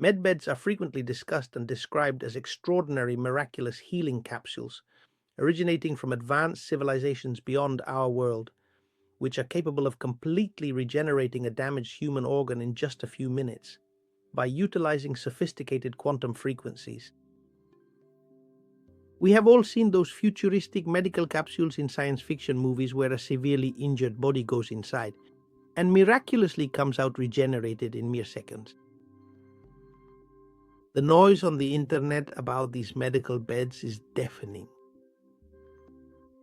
MedBeds are frequently discussed and described as extraordinary, miraculous healing capsules, originating from advanced civilizations beyond our world, which are capable of completely regenerating a damaged human organ in just a few minutes by utilizing sophisticated quantum frequencies. We have all seen those futuristic medical capsules in science fiction movies where a severely injured body goes inside and miraculously comes out regenerated in mere seconds. The noise on the internet about these medical beds is deafening.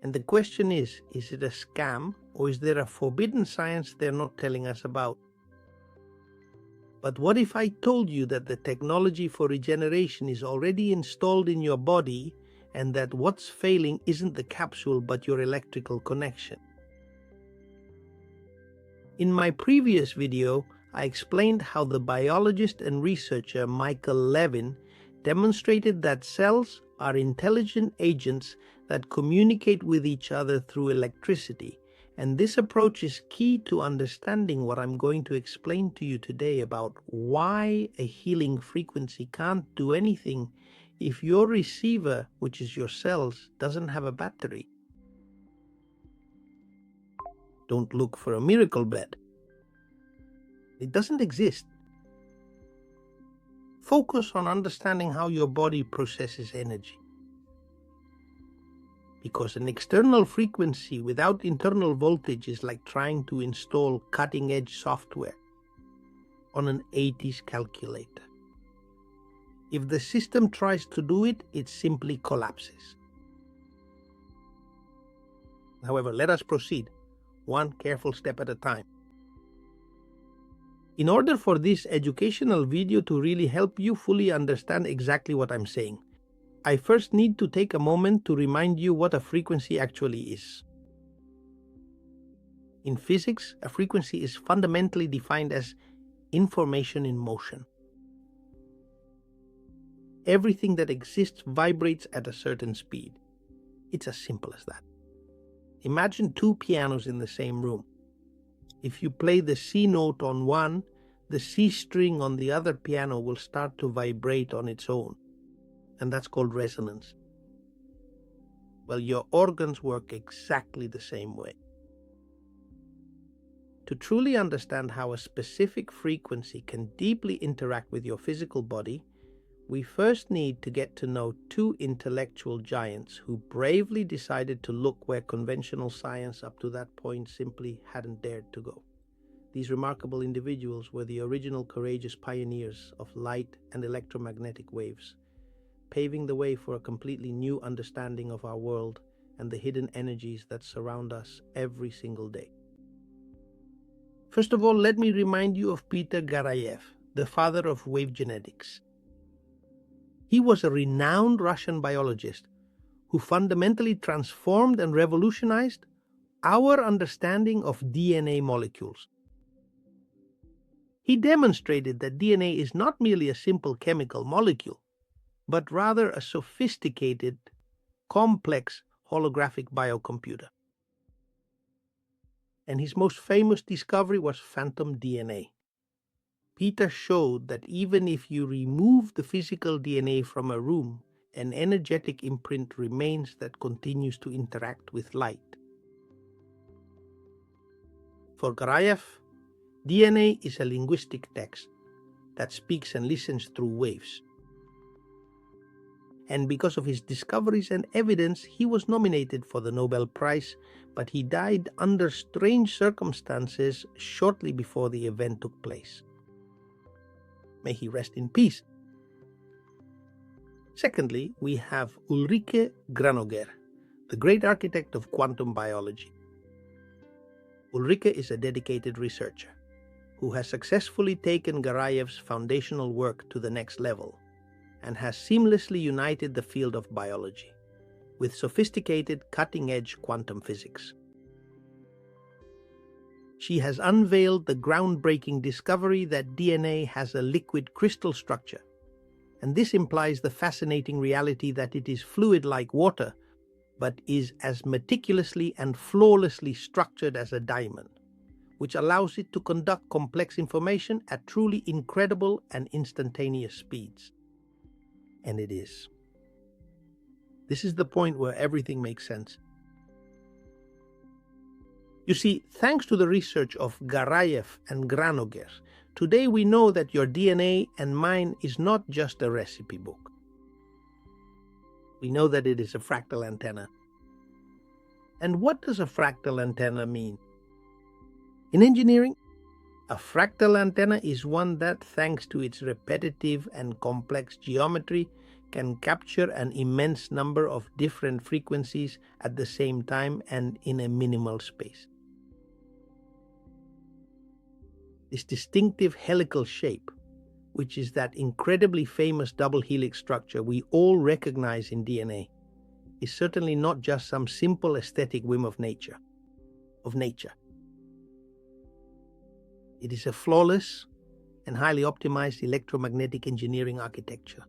And the question is it a scam, or is there a forbidden science they're not telling us about? But what if I told you that the technology for regeneration is already installed in your body and that what's failing isn't the capsule but your electrical connection? In my previous video, I explained how the biologist and researcher Michael Levin demonstrated that cells are intelligent agents that communicate with each other through electricity, and this approach is key to understanding what I'm going to explain to you today about why a healing frequency can't do anything if your receiver, which is your cells, doesn't have a battery. Don't look for a miracle bed. It doesn't exist. Focus on understanding how your body processes energy. Because an external frequency without internal voltage is like trying to install cutting-edge software on an 80s calculator. If the system tries to do it, it simply collapses. However, let us proceed, one careful step at a time. In order for this educational video to really help you fully understand exactly what I'm saying, I first need to take a moment to remind you what a frequency actually is. In physics, a frequency is fundamentally defined as information in motion. Everything that exists vibrates at a certain speed. It's as simple as that. Imagine two pianos in the same room. If you play the C note on one, the C string on the other piano will start to vibrate on its own, and that's called resonance. Well, your organs work exactly the same way. To truly understand how a specific frequency can deeply interact with your physical body, we first need to get to know two intellectual giants who bravely decided to look where conventional science up to that point simply hadn't dared to go. These remarkable individuals were the original courageous pioneers of light and electromagnetic waves, paving the way for a completely new understanding of our world and the hidden energies that surround us every single day. First of all, let me remind you of Peter Gariaev, the father of wave genetics. He was a renowned Russian biologist who fundamentally transformed and revolutionized our understanding of DNA molecules. He demonstrated that DNA is not merely a simple chemical molecule, but rather a sophisticated, complex holographic biocomputer. And his most famous discovery was phantom DNA. Peter showed that even if you remove the physical DNA from a room, an energetic imprint remains that continues to interact with light. For Gariaev, DNA is a linguistic text that speaks and listens through waves. And because of his discoveries and evidence, he was nominated for the Nobel Prize, but he died under strange circumstances shortly before the event took place. May he rest in peace. Secondly, we have Ulrike Granoger, the great architect of quantum biology. Ulrike is a dedicated researcher who has successfully taken Gariaev's foundational work to the next level and has seamlessly united the field of biology with sophisticated cutting-edge quantum physics. She has unveiled the groundbreaking discovery that DNA has a liquid crystal structure, and this implies the fascinating reality that it is fluid like water, but is as meticulously and flawlessly structured as a diamond, which allows it to conduct complex information at truly incredible and instantaneous speeds. And it is. This is the point where everything makes sense. You see, thanks to the research of Gariaev and Granoger, today we know that your DNA and mine is not just a recipe book. We know that it is a fractal antenna. And what does a fractal antenna mean? In engineering, a fractal antenna is one that, thanks to its repetitive and complex geometry, can capture an immense number of different frequencies at the same time and in a minimal space. This distinctive helical shape, which is that incredibly famous double helix structure we all recognize in DNA, is certainly not just some simple aesthetic whim of nature. It is a flawless and highly optimized electromagnetic engineering architecture.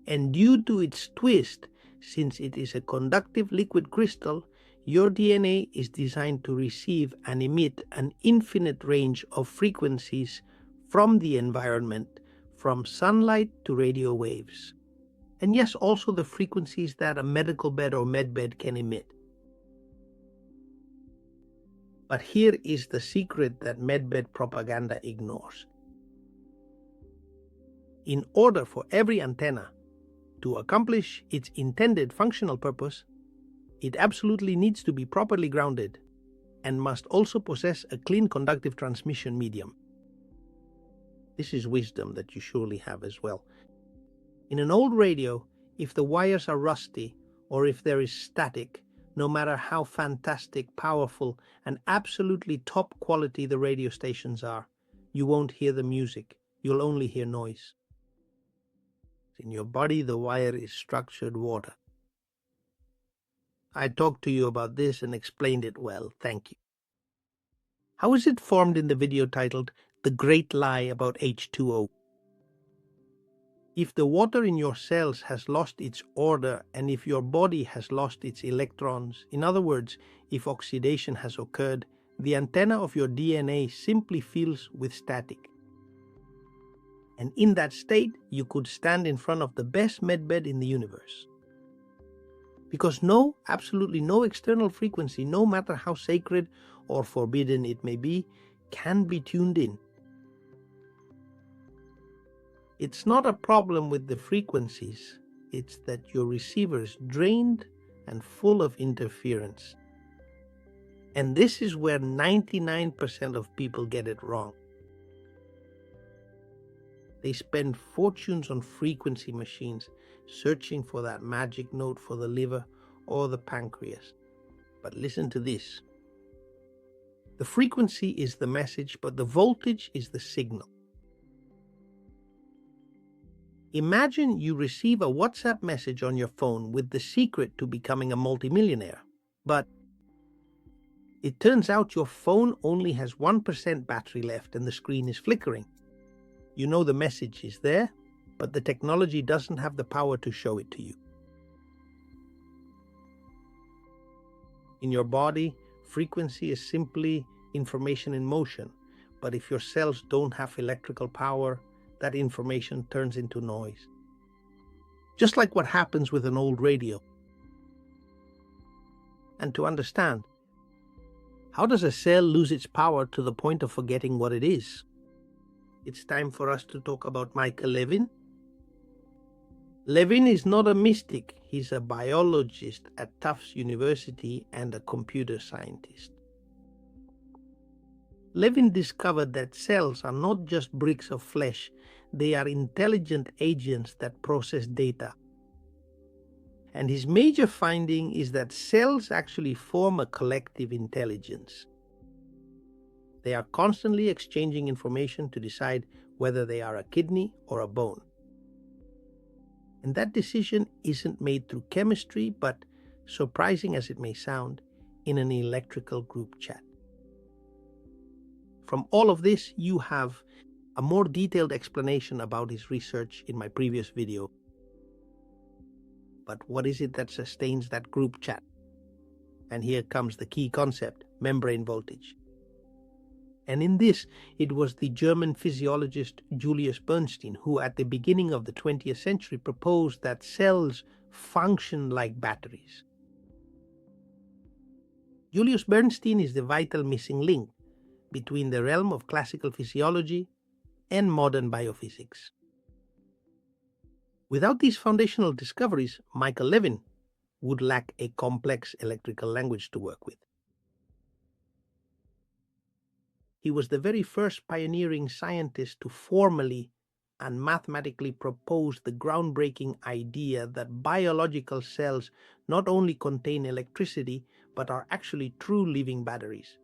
And due to its twist, since it is a conductive liquid crystal, your DNA is designed to receive and emit an infinite range of frequencies from the environment, from sunlight to radio waves. And yes, also the frequencies that a medical bed or MedBed can emit. But here is the secret that MedBed propaganda ignores. In order for every antenna to accomplish its intended functional purpose, it absolutely needs to be properly grounded and must also possess a clean conductive transmission medium. This is wisdom that you surely have as well. In an old radio, if the wires are rusty or if there is static, no matter how fantastic, powerful, and absolutely top quality the radio stations are, you won't hear the music. You'll only hear noise. In your body, the wire is structured water. I talked to you about this and explained it well. Thank you. How is it formed in the video titled The Great Lie About H2O? If the water in your cells has lost its order and if your body has lost its electrons, in other words, if oxidation has occurred, the antenna of your DNA simply fills with static. And in that state, you could stand in front of the best MedBed in the universe. Because absolutely no external frequency, no matter how sacred or forbidden it may be, can be tuned in. It's not a problem with the frequencies, it's that your receiver is drained and full of interference. And this is where 99% of people get it wrong. They spend fortunes on frequency machines searching for that magic note for the liver or the pancreas. But listen to this. The frequency is the message, but the voltage is the signal. Imagine you receive a WhatsApp message on your phone with the secret to becoming a multimillionaire, but it turns out your phone only has 1% battery left and the screen is flickering. You know the message is there, but the technology doesn't have the power to show it to you. In your body, frequency is simply information in motion, but if your cells don't have electrical power, that information turns into noise. Just like what happens with an old radio. And to understand, how does a cell lose its power to the point of forgetting what it is? It's time for us to talk about Michael Levin. Levin is not a mystic. He's a biologist at Tufts University and a computer scientist. Levin discovered that cells are not just bricks of flesh, they are intelligent agents that process data. And his major finding is that cells actually form a collective intelligence. They are constantly exchanging information to decide whether they are a kidney or a bone. And that decision isn't made through chemistry, but, surprising as it may sound, in an electrical group chat. From all of this, you have a more detailed explanation about his research in my previous video. But what is it that sustains that group chat? And here comes the key concept. membrane voltage. And in this, it was the German physiologist Julius Bernstein who, at the beginning of the 20th century, proposed that cells function like batteries. Julius Bernstein is the vital missing link between the realm of classical physiology and modern biophysics. Without these foundational discoveries, Michael Levin would lack a complex electrical language to work with. He was the very first pioneering scientist to formally and mathematically propose the groundbreaking idea that biological cells not only contain electricity, but are actually true living batteries.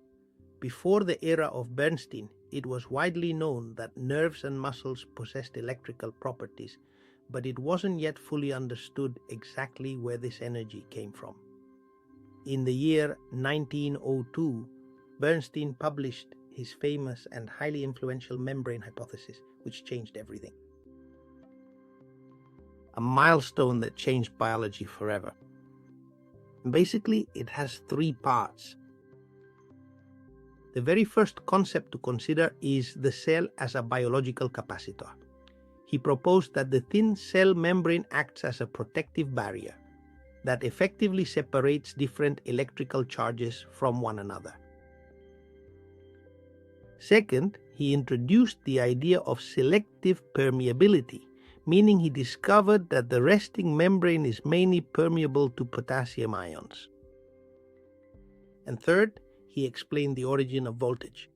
Before the era of Bernstein, it was widely known that nerves and muscles possessed electrical properties, but it wasn't yet fully understood exactly where this energy came from. In the year 1902, Bernstein published his famous and highly influential membrane hypothesis, which changed everything. A milestone that changed biology forever. Basically, it has three parts. The very first concept to consider is the cell as a biological capacitor. He proposed that the thin cell membrane acts as a protective barrier that effectively separates different electrical charges from one another. Second, he introduced the idea of selective permeability, meaning he discovered that the resting membrane is mainly permeable to potassium ions. And third, he explained the origin of voltage.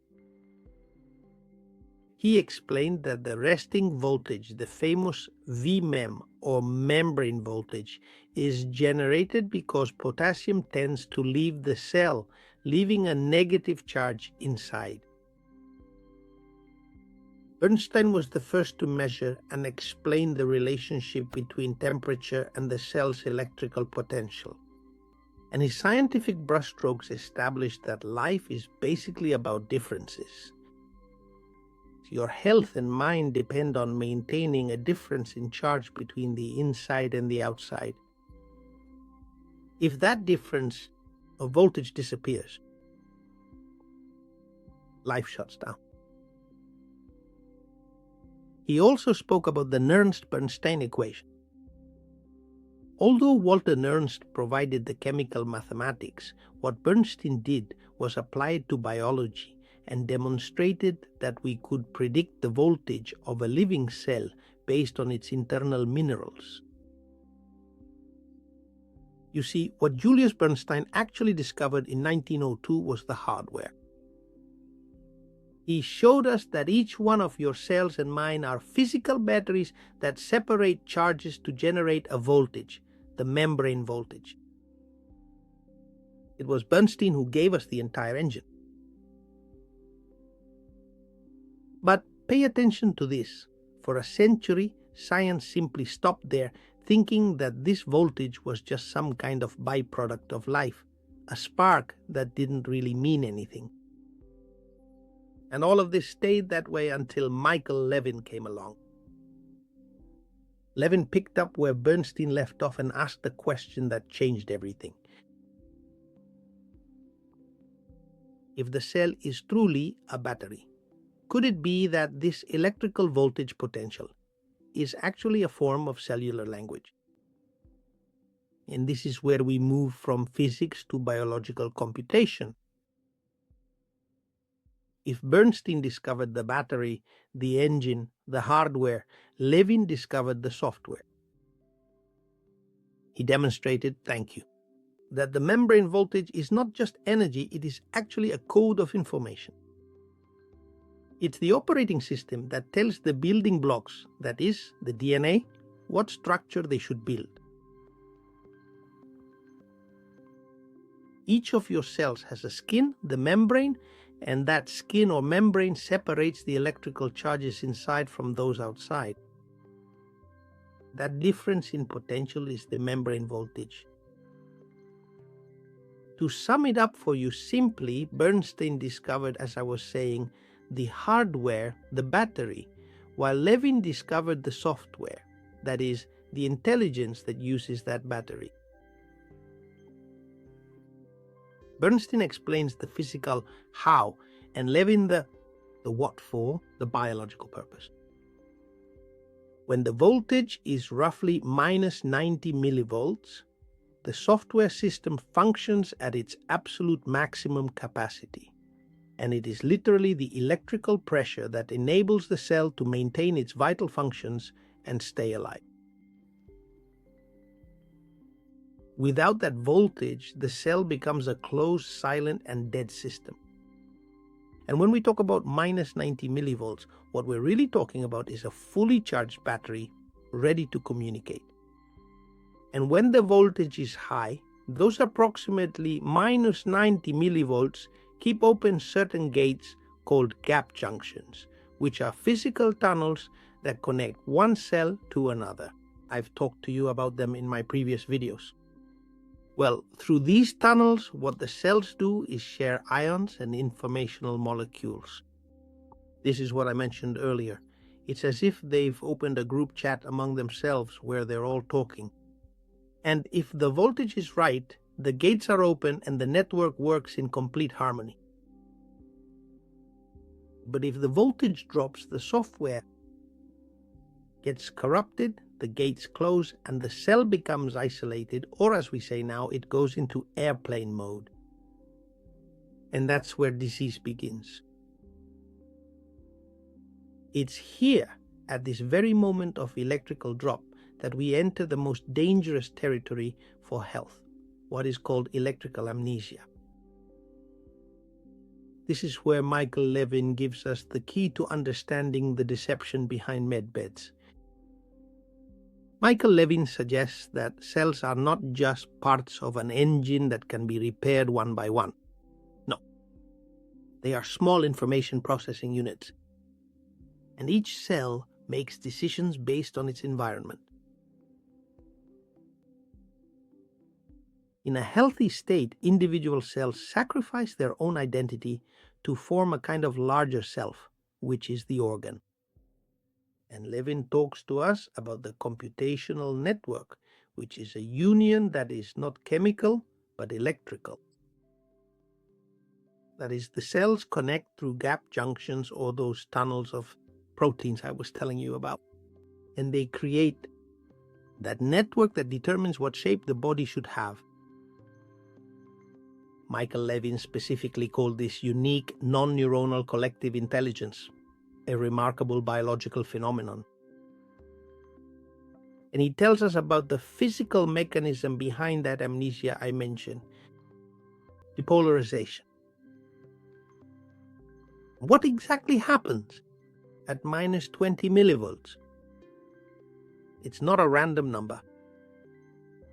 He explained that the resting voltage, the famous Vmem or membrane voltage, is generated because potassium tends to leave the cell, leaving a negative charge inside. Bernstein was the first to measure and explain the relationship between temperature and the cell's electrical potential. And his scientific brushstrokes established that life is basically about differences. Your health and mind depend on maintaining a difference in charge between the inside and the outside. If that difference of voltage disappears, life shuts down. He also spoke about the Nernst-Bernstein equation. Although Walter Nernst provided the chemical mathematics, what Bernstein did was apply it to biology and demonstrated that we could predict the voltage of a living cell based on its internal minerals. You see, what Julius Bernstein actually discovered in 1902 was the hardware. He showed us that each one of your cells and mine are physical batteries that separate charges to generate a voltage, the membrane voltage. It was Bernstein who gave us the entire engine. But pay attention to this. For a century, science simply stopped there, thinking that this voltage was just some kind of byproduct of life, a spark that didn't really mean anything. And all of this stayed that way until Michael Levin came along. Levin picked up where Bernstein left off and asked the question that changed everything. If the cell is truly a battery, could it be that this electrical voltage potential is actually a form of cellular language? And this is where we move from physics to biological computation. If Bernstein discovered the battery, the engine, the hardware, Levin discovered the software. He demonstrated, thank you, that the membrane voltage is not just energy, it is actually a code of information. It's the operating system that tells the building blocks, that is, the DNA, what structure they should build. Each of your cells has a skin, the membrane, and that skin or membrane separates the electrical charges inside from those outside. That difference in potential is the membrane voltage. To sum it up for you simply, Bernstein discovered, as I was saying, the hardware, the battery, while Levin discovered the software, that is, the intelligence that uses that battery. Bernstein explains the physical how, and Levin the what for, the biological purpose. When the voltage is roughly minus 90 millivolts, the software system functions at its absolute maximum capacity, and it is literally the electrical pressure that enables the cell to maintain its vital functions and stay alive. Without that voltage, the cell becomes a closed, silent, and dead system. And when we talk about minus 90 millivolts, what we're really talking about is a fully charged battery ready to communicate. And when the voltage is high, those approximately minus 90 millivolts keep open certain gates called gap junctions, which are physical tunnels that connect one cell to another. I've talked to you about them in my previous videos. Well, through these tunnels, what the cells do is share ions and informational molecules. This is what I mentioned earlier. It's as if they've opened a group chat among themselves where they're all talking. And if the voltage is right, the gates are open and the network works in complete harmony. But if the voltage drops, the software gets corrupted, the gates close, and the cell becomes isolated, or as we say now, it goes into airplane mode. And that's where disease begins. It's here, at this very moment of electrical drop, that we enter the most dangerous territory for health, what is called electrical amnesia. This is where Michael Levin gives us the key to understanding the deception behind MedBeds. Michael Levin suggests that cells are not just parts of an engine that can be repaired one by one. No. They are small information processing units. And each cell makes decisions based on its environment. In a healthy state, individual cells sacrifice their own identity to form a kind of larger self, which is the organ. And Levin talks to us about the computational network, which is a union that is not chemical, but electrical. That is, the cells connect through gap junctions or those tunnels of proteins I was telling you about. And they create that network that determines what shape the body should have. Michael Levin specifically called this unique non-neuronal collective intelligence, a remarkable biological phenomenon. And he tells us about the physical mechanism behind that amnesia I mentioned, depolarization. What exactly happens at minus 20 millivolts? It's not a random number.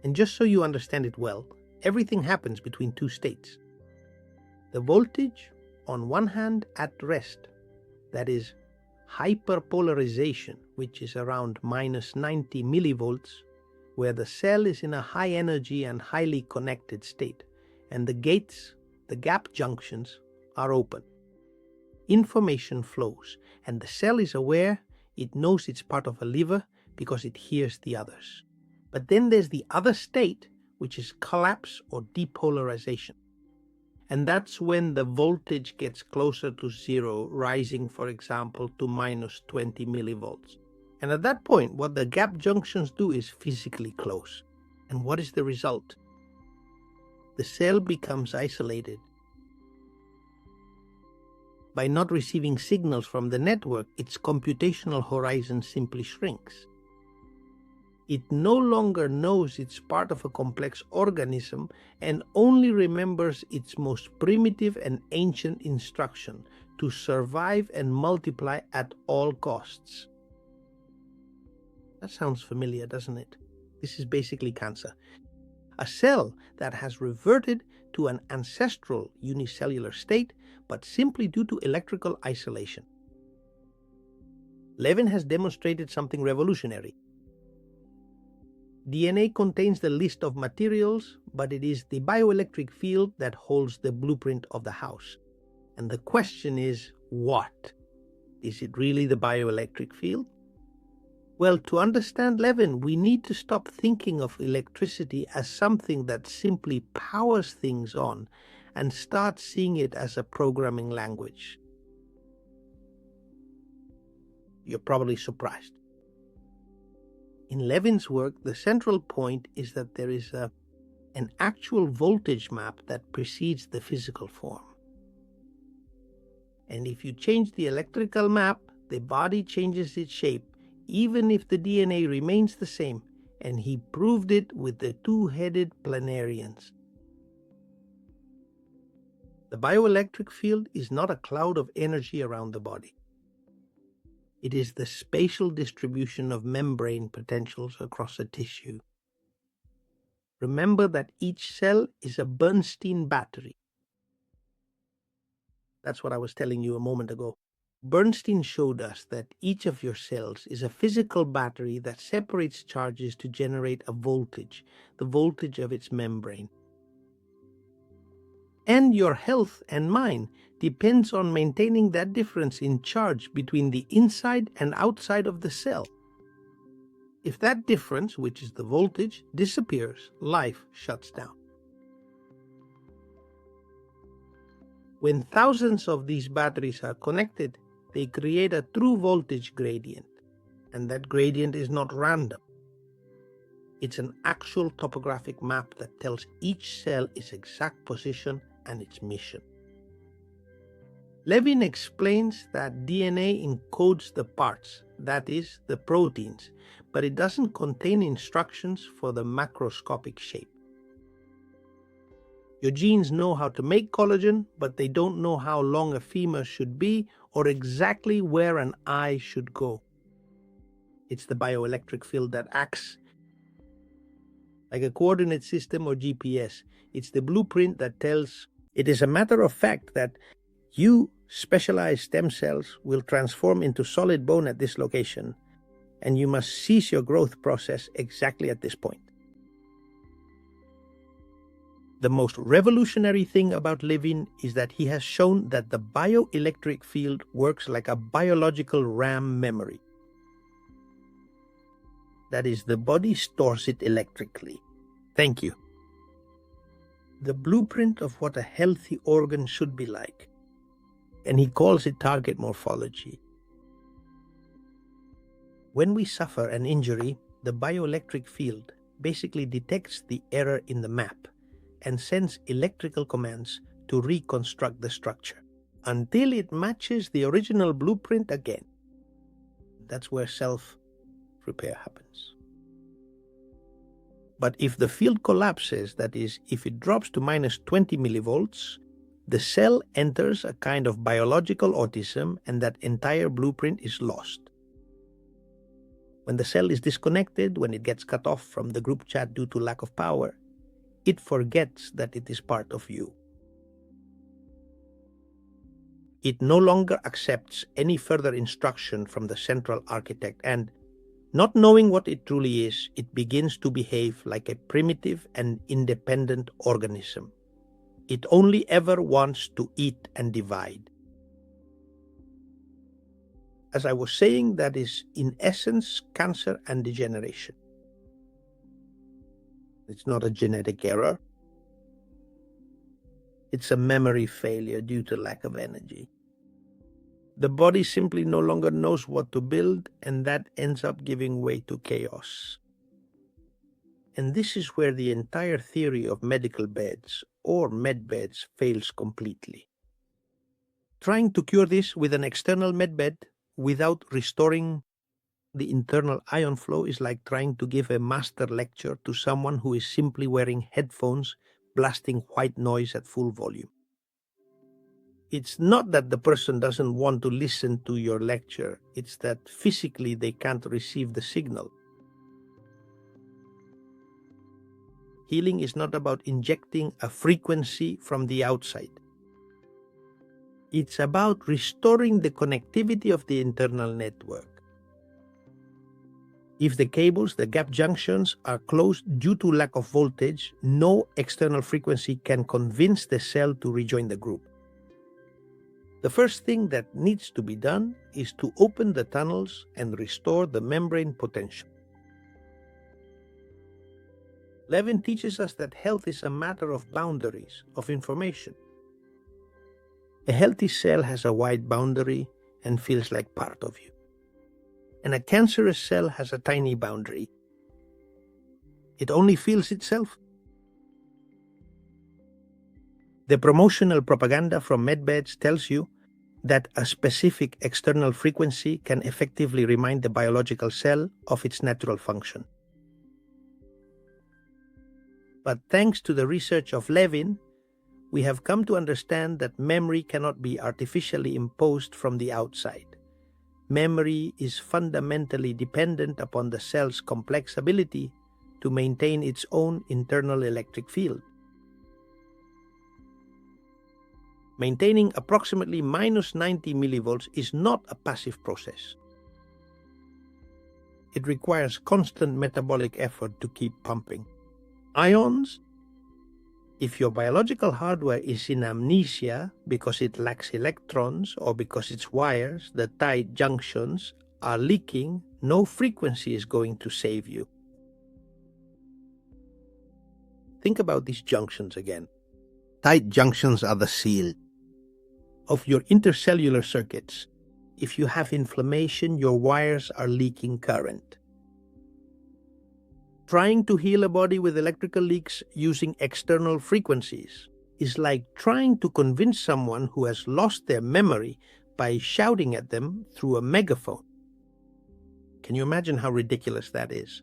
And just so you understand it well, everything happens between two states. The voltage, on one hand, at rest, that is, hyperpolarization, which is around minus 90 millivolts, where the cell is in a high energy and highly connected state, and the gates, the gap junctions, are open. Information flows, and the cell is aware, it knows it's part of a lever because it hears the others. But then there's the other state, which is collapse or depolarization. And that's when the voltage gets closer to zero, rising, for example, to minus 20 millivolts. And at that point, what the gap junctions do is physically close. And what is the result? The cell becomes isolated. By not receiving signals from the network, its computational horizon simply shrinks. It no longer knows it's part of a complex organism and only remembers its most primitive and ancient instruction to survive and multiply at all costs. That sounds familiar, doesn't it? This is basically cancer. A cell that has reverted to an ancestral unicellular state, but simply due to electrical isolation. Levin has demonstrated something revolutionary. DNA contains the list of materials, but it is the bioelectric field that holds the blueprint of the house. And the question is, what? Is it really the bioelectric field? Well, to understand Levin, we need to stop thinking of electricity as something that simply powers things on, and start seeing it as a programming language. You're probably surprised. In Levin's work, the central point is that there is an actual voltage map that precedes the physical form. And if you change the electrical map, the body changes its shape, even if the DNA remains the same, and he proved it with the two-headed planarians. The bioelectric field is not a cloud of energy around the body. It is the spatial distribution of membrane potentials across a tissue. Remember that each cell is a Bernstein battery. That's what I was telling you a moment ago. Bernstein showed us that each of your cells is a physical battery that separates charges to generate a voltage, the voltage of its membrane. And your health and mine depends on maintaining that difference in charge between the inside and outside of the cell. If that difference, which is the voltage, disappears, life shuts down. When thousands of these batteries are connected, they create a true voltage gradient, and that gradient is not random. It's an actual topographic map that tells each cell its exact position and its mission. Levin explains that DNA encodes the parts, that is, the proteins, but it doesn't contain instructions for the macroscopic shape. Your genes know how to make collagen, but they don't know how long a femur should be or exactly where an eye should go. It's the bioelectric field that acts like a coordinate system or GPS. It's the blueprint that tells it is a matter of fact that you, specialized stem cells, will transform into solid bone at this location, and you must cease your growth process exactly at this point. The most revolutionary thing about Levin is that he has shown that the bioelectric field works like a biological RAM memory. That is, the body stores it electrically. Thank you. The blueprint of what a healthy organ should be like. And he calls it target morphology. When we suffer an injury, the bioelectric field basically detects the error in the map and sends electrical commands to reconstruct the structure until it matches the original blueprint again. That's where self-repair happens. But if the field collapses, that is, if it drops to minus 20 millivolts, the cell enters a kind of biological autism and that entire blueprint is lost. When the cell is disconnected, when it gets cut off from the group chat due to lack of power, it forgets that it is part of you. It no longer accepts any further instruction from the central architect, and not knowing what it truly is, it begins to behave like a primitive and independent organism. It only ever wants to eat and divide. As I was saying, that is in essence cancer and degeneration. It's not a genetic error. It's a memory failure due to lack of energy. The body simply no longer knows what to build, and that ends up giving way to chaos. And this is where the entire theory of medical beds or MedBeds fails completely. Trying to cure this with an external MedBed without restoring the internal ion flow is like trying to give a master lecture to someone who is simply wearing headphones, blasting white noise at full volume. It's not that the person doesn't want to listen to your lecture, it's that physically they can't receive the signal. Healing is not about injecting a frequency from the outside. It's about restoring the connectivity of the internal network. If the cables, the gap junctions, are closed due to lack of voltage, no external frequency can convince the cell to rejoin the group. The first thing that needs to be done is to open the tunnels and restore the membrane potential. Levin teaches us that health is a matter of boundaries, of information. A healthy cell has a wide boundary and feels like part of you. And a cancerous cell has a tiny boundary. It only feels itself. The promotional propaganda from MedBeds tells you that a specific external frequency can effectively remind the biological cell of its natural function. But thanks to the research of Levin, we have come to understand that memory cannot be artificially imposed from the outside. Memory is fundamentally dependent upon the cell's complex ability to maintain its own internal electric field. Maintaining approximately minus 90 millivolts is not a passive process. It requires constant metabolic effort to keep pumping. Ions? If your biological hardware is in amnesia because it lacks electrons or because its wires, the tight junctions, are leaking, no frequency is going to save you. Think about these junctions again. Tight junctions are the seal of your intercellular circuits. If you have inflammation, your wires are leaking current. Trying to heal a body with electrical leaks using external frequencies is like trying to convince someone who has lost their memory by shouting at them through a megaphone. Can you imagine how ridiculous that is?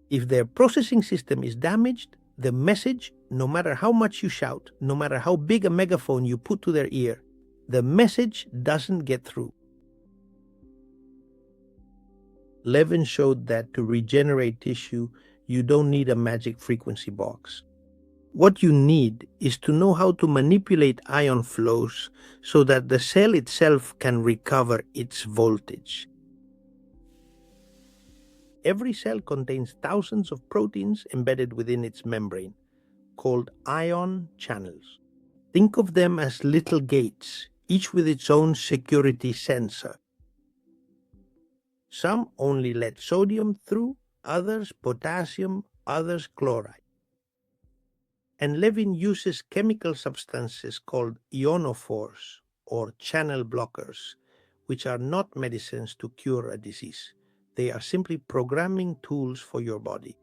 If their processing system is damaged, the message, no matter how much you shout, no matter how big a megaphone you put to their ear, the message doesn't get through. Levin showed that to regenerate tissue, you don't need a magic frequency box. What you need is to know how to manipulate ion flows so that the cell itself can recover its voltage. Every cell contains thousands of proteins embedded within its membrane, called ion channels. Think of them as little gates, each with its own security sensor. Some only let sodium through, others potassium, others chloride. And Levin uses chemical substances called ionophores or channel blockers, which are not medicines to cure a disease. They are simply programming tools for your body.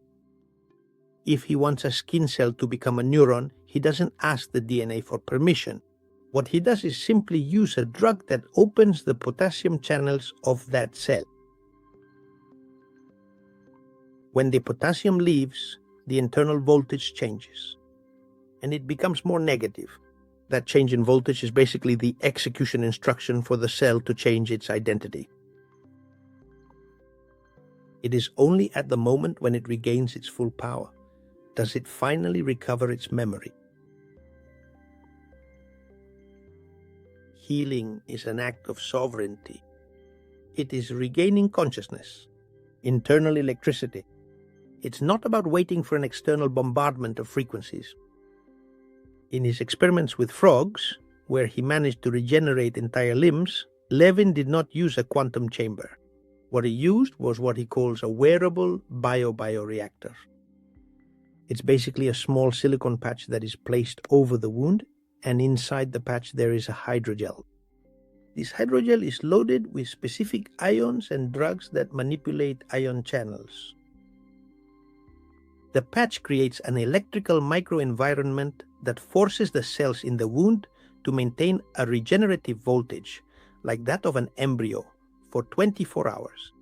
If he wants a skin cell to become a neuron, he doesn't ask the DNA for permission. What he does is simply use a drug that opens the potassium channels of that cell. When the potassium leaves, the internal voltage changes, and it becomes more negative. That change in voltage is basically the execution instruction for the cell to change its identity. It is only at the moment when it regains its full power does it finally recover its memory. Healing is an act of sovereignty. It is regaining consciousness, internal electricity. It's not about waiting for an external bombardment of frequencies. In his experiments with frogs, where he managed to regenerate entire limbs, Levin did not use a quantum chamber. What he used was what he calls a wearable bioreactor. It's basically a small silicone patch that is placed over the wound, and inside the patch there is a hydrogel. This hydrogel is loaded with specific ions and drugs that manipulate ion channels. The patch creates an electrical microenvironment that forces the cells in the wound to maintain a regenerative voltage, like that of an embryo, for 24 hours.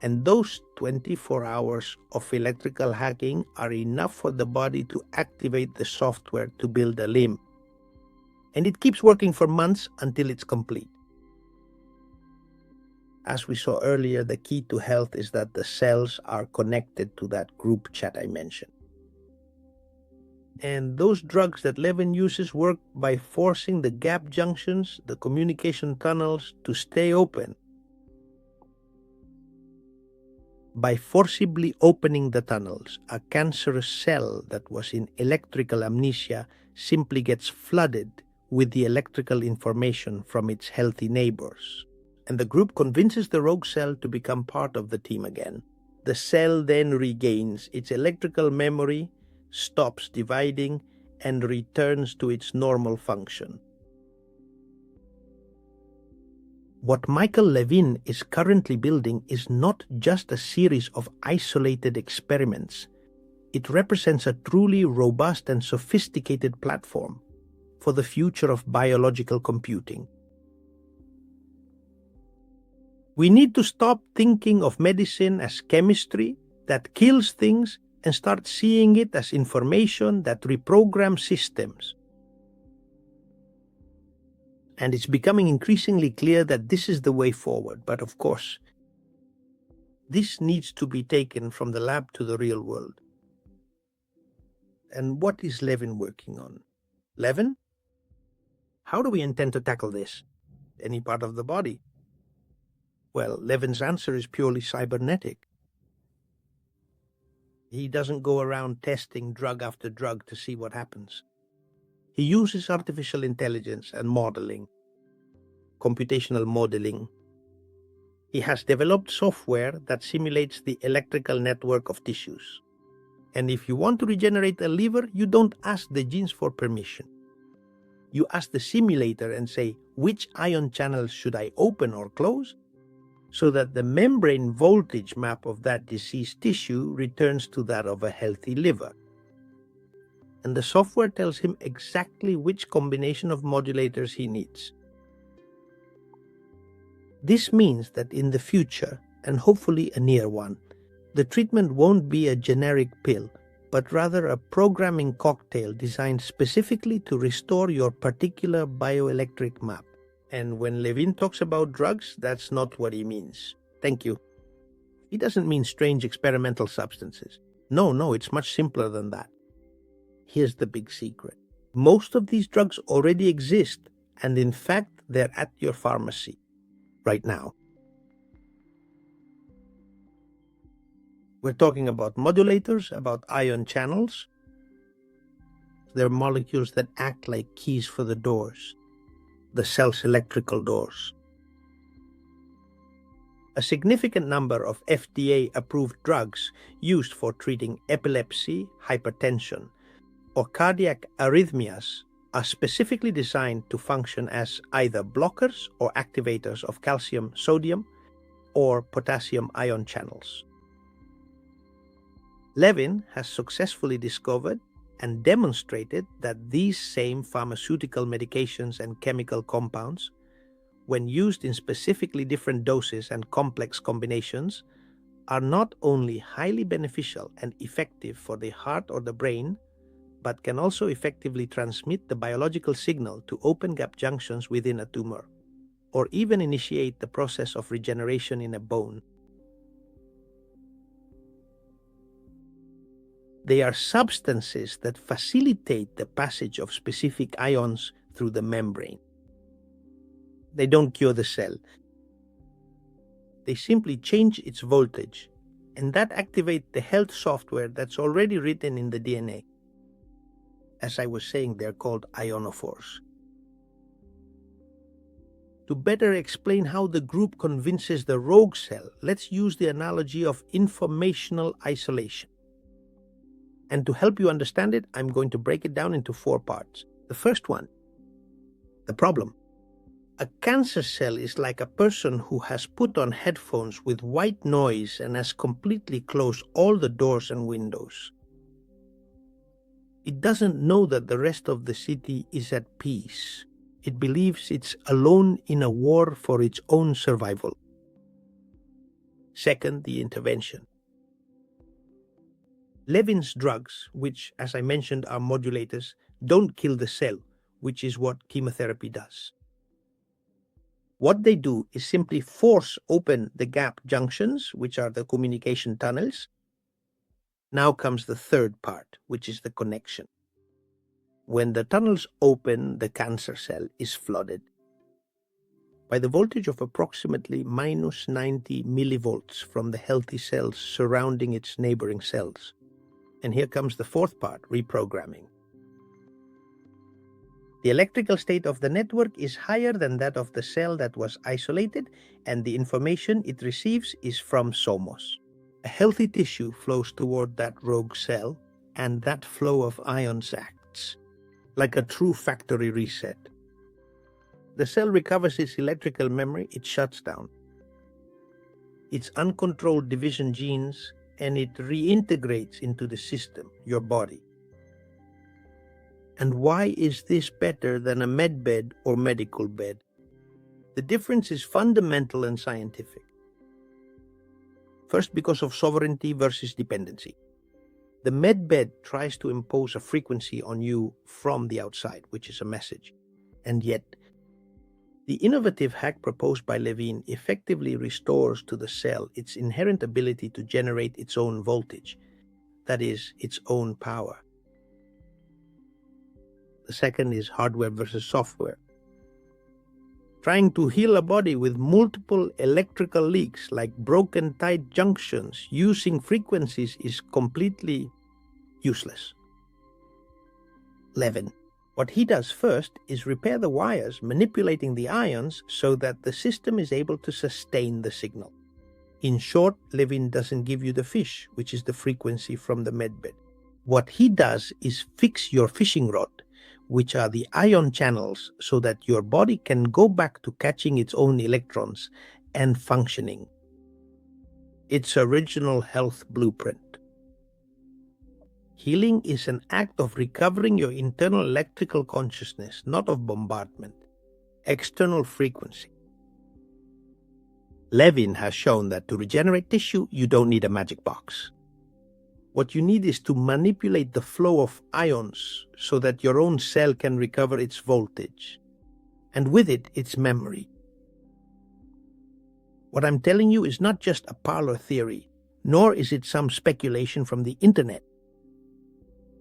And those 24 hours of electrical hacking are enough for the body to activate the software to build a limb. And it keeps working for months until it's complete. As we saw earlier, the key to health is that the cells are connected to that group chat I mentioned. And those drugs that Levin uses work by forcing the gap junctions, the communication tunnels, to stay open. By forcibly opening the tunnels, a cancerous cell that was in electrical amnesia simply gets flooded with the electrical information from its healthy neighbors. And the group convinces the rogue cell to become part of the team again. The cell then regains its electrical memory, stops dividing, and returns to its normal function. What Michael Levin is currently building is not just a series of isolated experiments. It represents a truly robust and sophisticated platform for the future of biological computing. We need to stop thinking of medicine as chemistry that kills things and start seeing it as information that reprograms systems. And it's becoming increasingly clear that this is the way forward. But of course, this needs to be taken from the lab to the real world. And what is Levin working on? Levin? How do we intend to tackle this? Any part of the body? Well, Levin's answer is purely cybernetic. He doesn't go around testing drug after drug to see what happens. He uses artificial intelligence and modeling, computational modeling. He has developed software that simulates the electrical network of tissues. And if you want to regenerate a liver, you don't ask the genes for permission. You ask the simulator and say, which ion channels should I open or close? So that the membrane voltage map of that diseased tissue returns to that of a healthy liver. And the software tells him exactly which combination of modulators he needs. This means that in the future, and hopefully a near one, the treatment won't be a generic pill, but rather a programming cocktail designed specifically to restore your particular bioelectric map. And when Levin talks about drugs, that's not what he means. Thank you. He doesn't mean strange experimental substances. No, it's much simpler than that. Here's the big secret. Most of these drugs already exist, and in fact, they're at your pharmacy right now. We're talking about modulators, about ion channels. They're molecules that act like keys for the doors, the cell's electrical doors. A significant number of FDA-approved drugs used for treating epilepsy, hypertension, or cardiac arrhythmias are specifically designed to function as either blockers or activators of calcium, sodium, or potassium ion channels. Levin has successfully discovered and demonstrated that these same pharmaceutical medications and chemical compounds, when used in specifically different doses and complex combinations, are not only highly beneficial and effective for the heart or the brain, but can also effectively transmit the biological signal to open gap junctions within a tumor, or even initiate the process of regeneration in a bone. They are substances that facilitate the passage of specific ions through the membrane. They don't cure the cell. They simply change its voltage, and that activates the health software that's already written in the DNA. As I was saying, they're called ionophores. To better explain how the group convinces the rogue cell, let's use the analogy of informational isolation. And to help you understand it, I'm going to break it down into 4 parts. The first one, the problem. A cancer cell is like a person who has put on headphones with white noise and has completely closed all the doors and windows. It doesn't know that the rest of the city is at peace. It believes it's alone in a war for its own survival. Second, the intervention. Levin's drugs, which, as I mentioned, are modulators, don't kill the cell, which is what chemotherapy does. What they do is simply force open the gap junctions, which are the communication tunnels. Now comes the third part, which is the connection. When the tunnels open, the cancer cell is flooded by the voltage of approximately minus 90 millivolts from the healthy cells surrounding its neighboring cells. And here comes the fourth part, reprogramming. The electrical state of the network is higher than that of the cell that was isolated, and the information it receives is from SOMOS. A healthy tissue flows toward that rogue cell, and that flow of ions acts like a true factory reset. The cell recovers its electrical memory, it shuts down its uncontrolled division genes, and it reintegrates into the system, your body. And why is this better than a MedBed or medical bed? The difference is fundamental and scientific. First, because of sovereignty versus dependency. The MedBed tries to impose a frequency on you from the outside, which is a message. And yet, the innovative hack proposed by Levin effectively restores to the cell its inherent ability to generate its own voltage, that is, its own power. The second is hardware versus software. Trying to heal a body with multiple electrical leaks like broken tight junctions using frequencies is completely useless. Levin. What he does first is repair the wires, manipulating the ions so that the system is able to sustain the signal. In short, Levin doesn't give you the fish, which is the frequency from the MedBed. What he does is fix your fishing rod, which are the ion channels, so that your body can go back to catching its own electrons and functioning. Its original health blueprint. Healing is an act of recovering your internal electrical consciousness, not of bombardment. External frequency. Levin has shown that to regenerate tissue, you don't need a magic box. What you need is to manipulate the flow of ions so that your own cell can recover its voltage, and with it, its memory. What I'm telling you is not just a parlor theory, nor is it some speculation from the internet.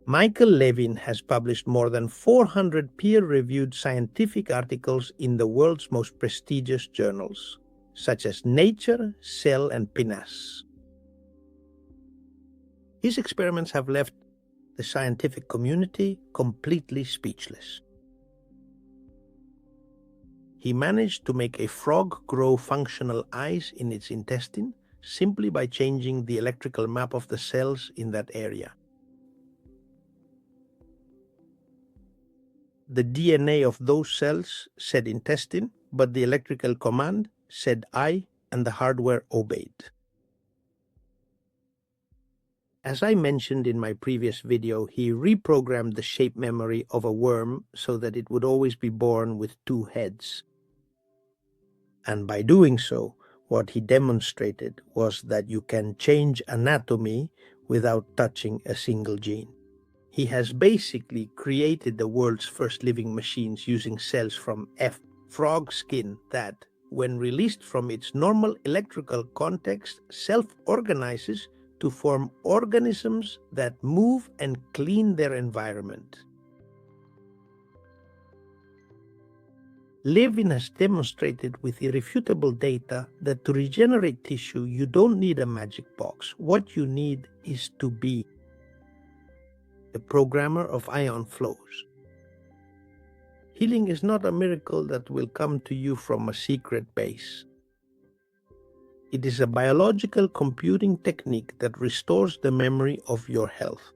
Michael Levin has published more than 400 peer-reviewed scientific articles in the world's most prestigious journals, such as Nature, Cell, and PNAS. His experiments have left the scientific community completely speechless. He managed to make a frog grow functional eyes in its intestine simply by changing the electrical map of the cells in that area. The DNA of those cells said intestine, but the electrical command said eye, and the hardware obeyed. As I mentioned in my previous video, he reprogrammed the shape memory of a worm so that it would always be born with two heads. And by doing so, what he demonstrated was that you can change anatomy without touching a single gene. He has basically created the world's first living machines using cells from frog skin that, when released from its normal electrical context, self-organizes to form organisms that move and clean their environment. Levin has demonstrated with irrefutable data that to regenerate tissue, you don't need a magic box. What you need is to be the programmer of ion flows. Healing is not a miracle that will come to you from a secret base. It is a biological computing technique that restores the memory of your health.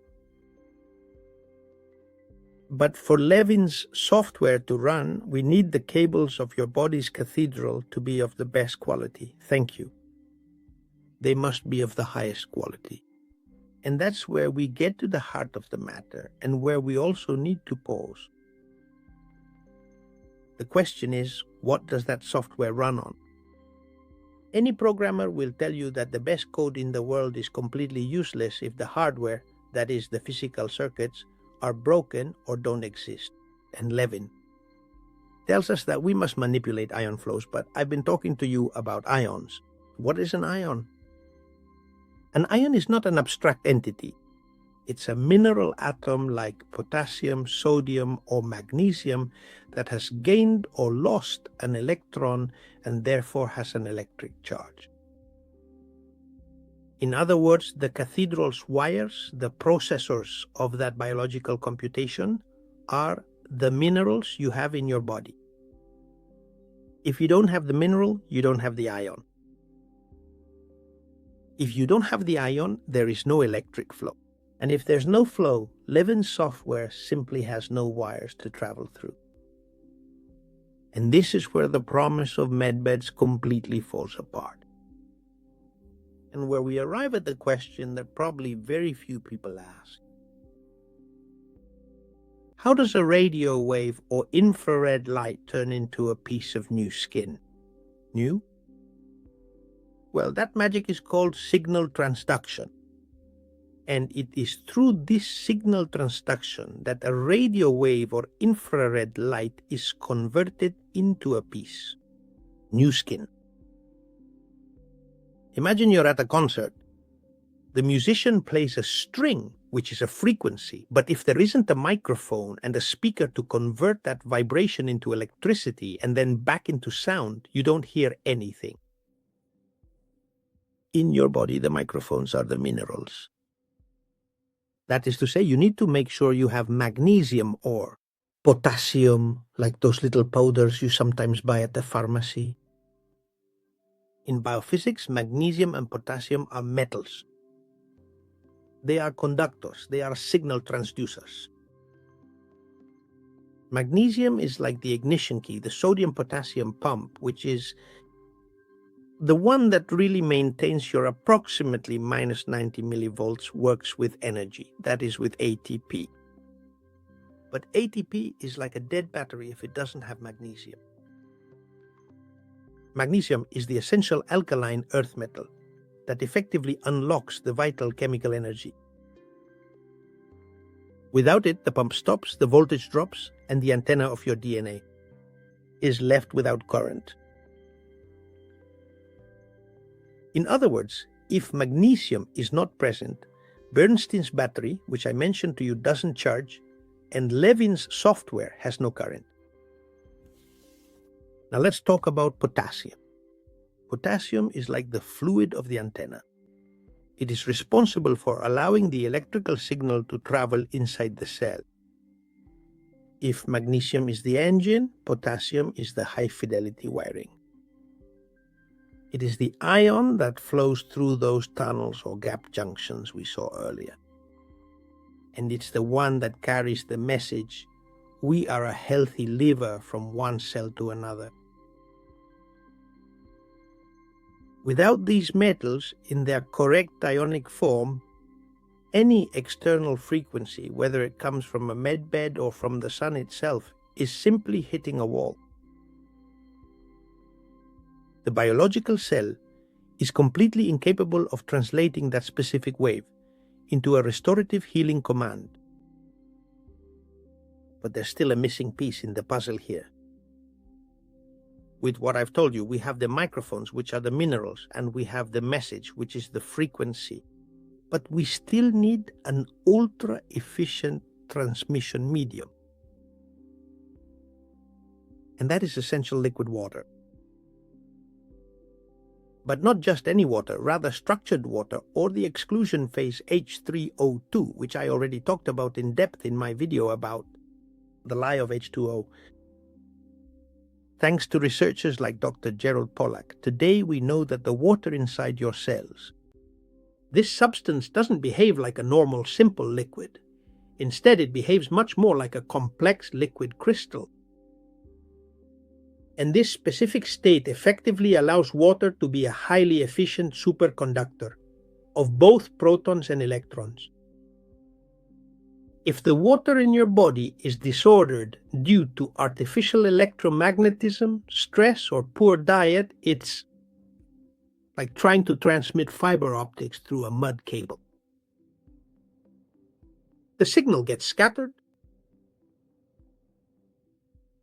But for Levin's software to run, we need the cables of your body's cathedral to be of the best quality. Thank you. They must be of the highest quality. And that's where we get to the heart of the matter, and where we also need to pause. The question is, what does that software run on? Any programmer will tell you that the best code in the world is completely useless if the hardware, that is, the physical circuits, are broken or don't exist. And Levin tells us that we must manipulate ion flows, but I've been talking to you about ions. What is an ion? An ion is not an abstract entity. It's a mineral atom like potassium, sodium, or magnesium that has gained or lost an electron and therefore has an electric charge. In other words, the cathedral's wires, the processors of that biological computation, are the minerals you have in your body. If you don't have the mineral, you don't have the ion. If you don't have the ion, there is no electric flow. And if there's no flow, Levin's software simply has no wires to travel through. And this is where the promise of MedBeds completely falls apart. And where we arrive at the question that probably very few people ask. How does a radio wave or infrared light turn into a piece of new skin? New? Well, that magic is called signal transduction. And it is through this signal transduction that a radio wave or infrared light is converted into a piece. New skin. Imagine you're at a concert. The musician plays a string, which is a frequency, but if there isn't a microphone and a speaker to convert that vibration into electricity and then back into sound, you don't hear anything. In your body, the microphones are the minerals. That is to say, you need to make sure you have magnesium or potassium, like those little powders you sometimes buy at the pharmacy. In biophysics, magnesium and potassium are metals. They are conductors, they are signal transducers. Magnesium is like the ignition key, the sodium-potassium pump, which is the one that really maintains your approximately minus 90 millivolts, works with energy, that is with ATP. But ATP is like a dead battery if it doesn't have magnesium. Magnesium is the essential alkaline earth metal that effectively unlocks the vital chemical energy. Without it, the pump stops, the voltage drops, and the antenna of your DNA is left without current. In other words, if magnesium is not present, Bernstein's battery, which I mentioned to you, doesn't charge, and Levin's software has no current. Now let's talk about potassium. Potassium is like the fluid of the antenna. It is responsible for allowing the electrical signal to travel inside the cell. If magnesium is the engine, potassium is the high-fidelity wiring. It is the ion that flows through those tunnels or gap junctions we saw earlier. And it's the one that carries the message, we are a healthy liver from one cell to another. Without these metals in their correct ionic form, any external frequency, whether it comes from a MedBed or from the sun itself, is simply hitting a wall. The biological cell is completely incapable of translating that specific wave into a restorative healing command. But there's still a missing piece in the puzzle here. With what I've told you, we have the microphones, which are the minerals, and we have the message, which is the frequency. But we still need an ultra-efficient transmission medium. And that is essential liquid water. But not just any water, rather structured water, or the exclusion phase H3O2, which I already talked about in depth in my video about the lie of H2O. Thanks to researchers like Dr. Gerald Pollack, today we know that the water inside your cells, this substance doesn't behave like a normal simple liquid. Instead, it behaves much more like a complex liquid crystal. And this specific state effectively allows water to be a highly efficient superconductor of both protons and electrons. If the water in your body is disordered due to artificial electromagnetism, stress, or poor diet, it's like trying to transmit fiber optics through a mud cable. The signal gets scattered.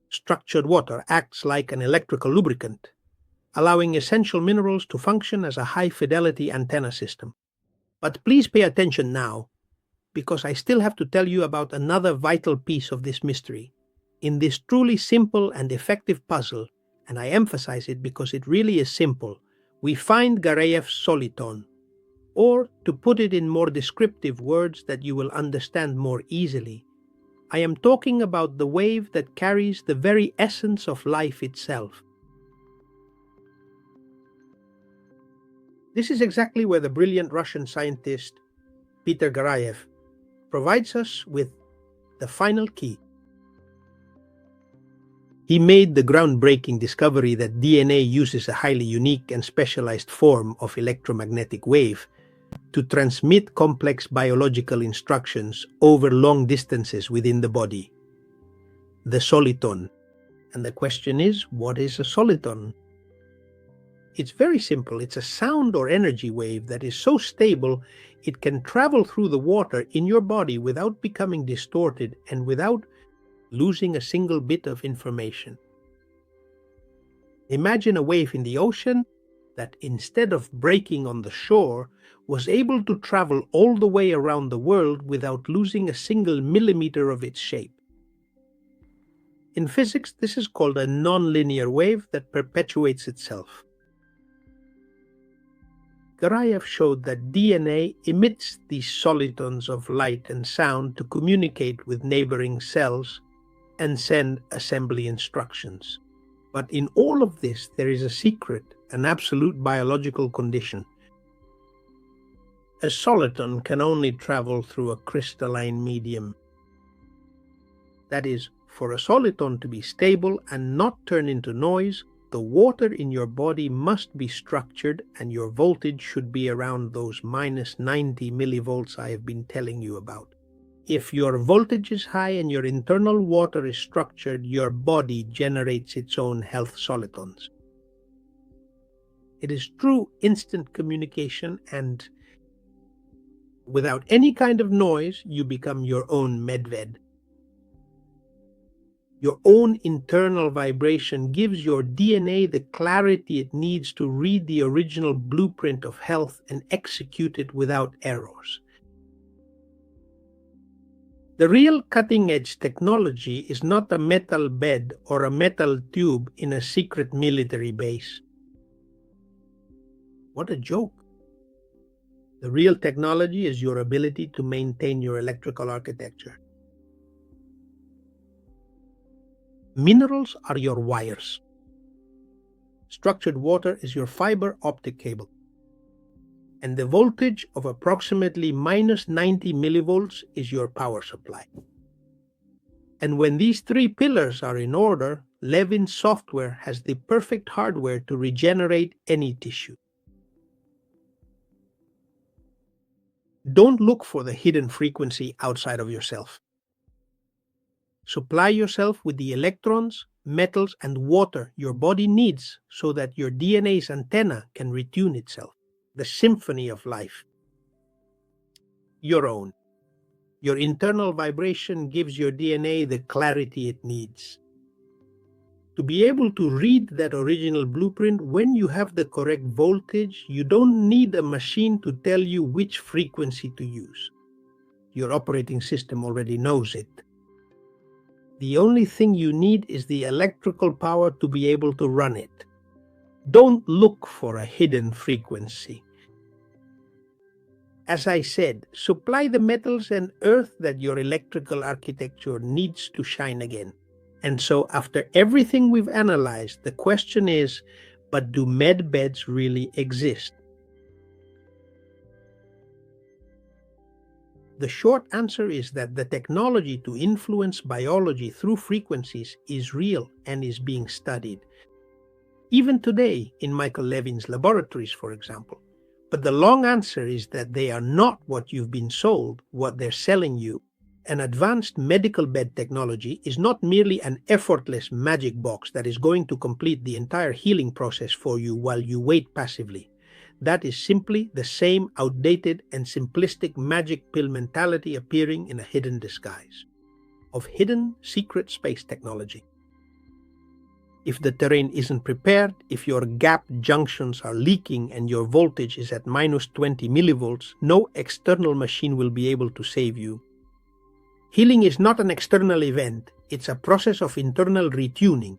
Structured water acts like an electrical lubricant, allowing essential minerals to function as a high-fidelity antenna system. But please pay attention now, because I still have to tell you about another vital piece of this mystery. In this truly simple and effective puzzle, and I emphasize it because it really is simple, we find Gariaev's soliton, or to put it in more descriptive words that you will understand more easily, I am talking about the wave that carries the very essence of life itself. This is exactly where the brilliant Russian scientist Peter Gariaev provides us with the final key. He made the groundbreaking discovery that DNA uses a highly unique and specialized form of electromagnetic wave to transmit complex biological instructions over long distances within the body. The soliton. And the question is, what is a soliton? It's very simple. It's a sound or energy wave that is so stable it can travel through the water in your body without becoming distorted and without losing a single bit of information. Imagine a wave in the ocean that, instead of breaking on the shore, was able to travel all the way around the world without losing a single millimeter of its shape. In physics, this is called a nonlinear wave that perpetuates itself. Gariaev showed that DNA emits these solitons of light and sound to communicate with neighboring cells and send assembly instructions. But in all of this, there is a secret, an absolute biological condition. A soliton can only travel through a crystalline medium. That is, for a soliton to be stable and not turn into noise, the water in your body must be structured and your voltage should be around those minus 90 millivolts I have been telling you about. If your voltage is high and your internal water is structured, your body generates its own health solitons. It is true instant communication, and without any kind of noise, you become your own MedBed. Your own internal vibration gives your DNA the clarity it needs to read the original blueprint of health and execute it without errors. The real cutting-edge technology is not a metal bed or a metal tube in a secret military base. What a joke. The real technology is your ability to maintain your electrical architecture. Minerals are your wires. Structured water is your fiber optic cable. And the voltage of approximately minus 90 millivolts is your power supply. And when these three pillars are in order, Levin's software has the perfect hardware to regenerate any tissue. Don't look for the hidden frequency outside of yourself. Supply yourself with the electrons, metals, and water your body needs so that your DNA's antenna can retune itself. The symphony of life. Your own. Your internal vibration gives your DNA the clarity it needs. To be able to read that original blueprint when you have the correct voltage, you don't need a machine to tell you which frequency to use. Your operating system already knows it. The only thing you need is the electrical power to be able to run it. Don't look for a hidden frequency. As I said, supply the metals and earth that your electrical architecture needs to shine again. And so after everything we've analyzed, the question is, but do MedBeds really exist? The short answer is that the technology to influence biology through frequencies is real and is being studied. Even today in Michael Levin's laboratories, for example. But the long answer is that they are not what you've been sold, what they're selling you. An advanced medical bed technology is not merely an effortless magic box that is going to complete the entire healing process for you while you wait passively. That is simply the same outdated and simplistic magic pill mentality appearing in a hidden disguise of hidden secret space technology. If the terrain isn't prepared, if your gap junctions are leaking and your voltage is at minus 20 millivolts, no external machine will be able to save you. Healing is not an external event, it's a process of internal retuning.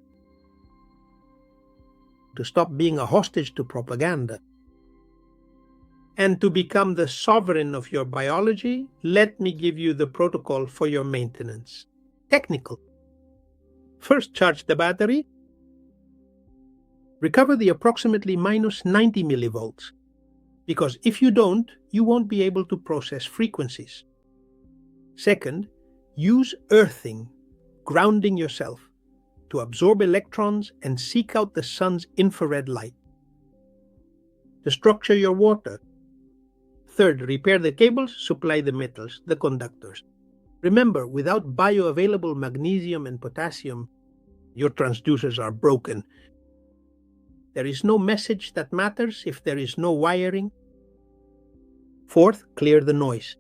To stop being a hostage to propaganda. And to become the sovereign of your biology, let me give you the protocol for your maintenance. Technical. First, charge the battery. Recover the approximately minus 90 millivolts. Because if you don't, you won't be able to process frequencies. Second, use earthing, grounding yourself, to absorb electrons and seek out the sun's infrared light. To structure your water. Third, repair the cables, supply the metals, the conductors. Remember, without bioavailable magnesium and potassium, your transducers are broken. There is no message that matters if there is no wiring. Fourth, clear the noise.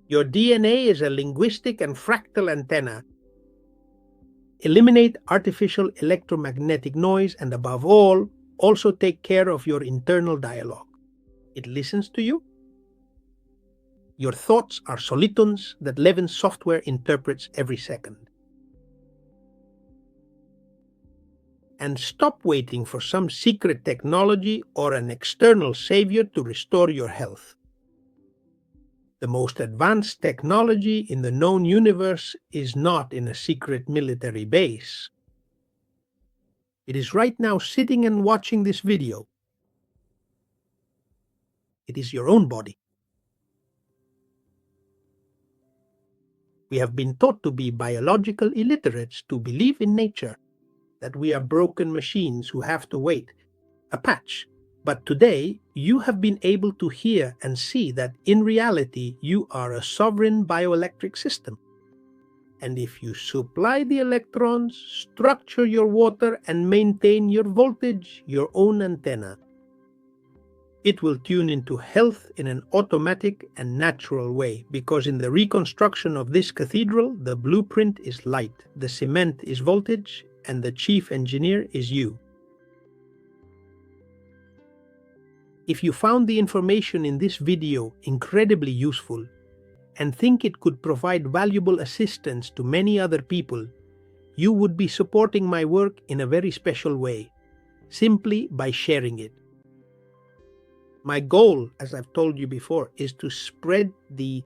Your DNA is a linguistic and fractal antenna. Eliminate artificial electromagnetic noise and, above all, also take care of your internal dialogue. It listens to you. Your thoughts are solitons that Levin's software interprets every second. And stop waiting for some secret technology or an external savior to restore your health. The most advanced technology in the known universe is not in a secret military base. It is right now sitting and watching this video. It is your own body. We have been taught to be biological illiterates, to believe in nature, that we are broken machines who have to wait a patch. But today, you have been able to hear and see that in reality, you are a sovereign bioelectric system. And if you supply the electrons, structure your water, and maintain your voltage, your own antenna, it will tune into health in an automatic and natural way, because in the reconstruction of this cathedral, the blueprint is light, the cement is voltage, and the chief engineer is you. If you found the information in this video incredibly useful and think it could provide valuable assistance to many other people, you would be supporting my work in a very special way, simply by sharing it. My goal, as I've told you before, is to spread the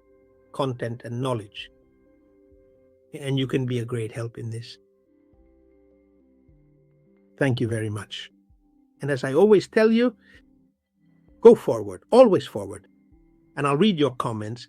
content and knowledge. And you can be a great help in this. Thank you very much. And as I always tell you, go forward, always forward. And I'll read your comments.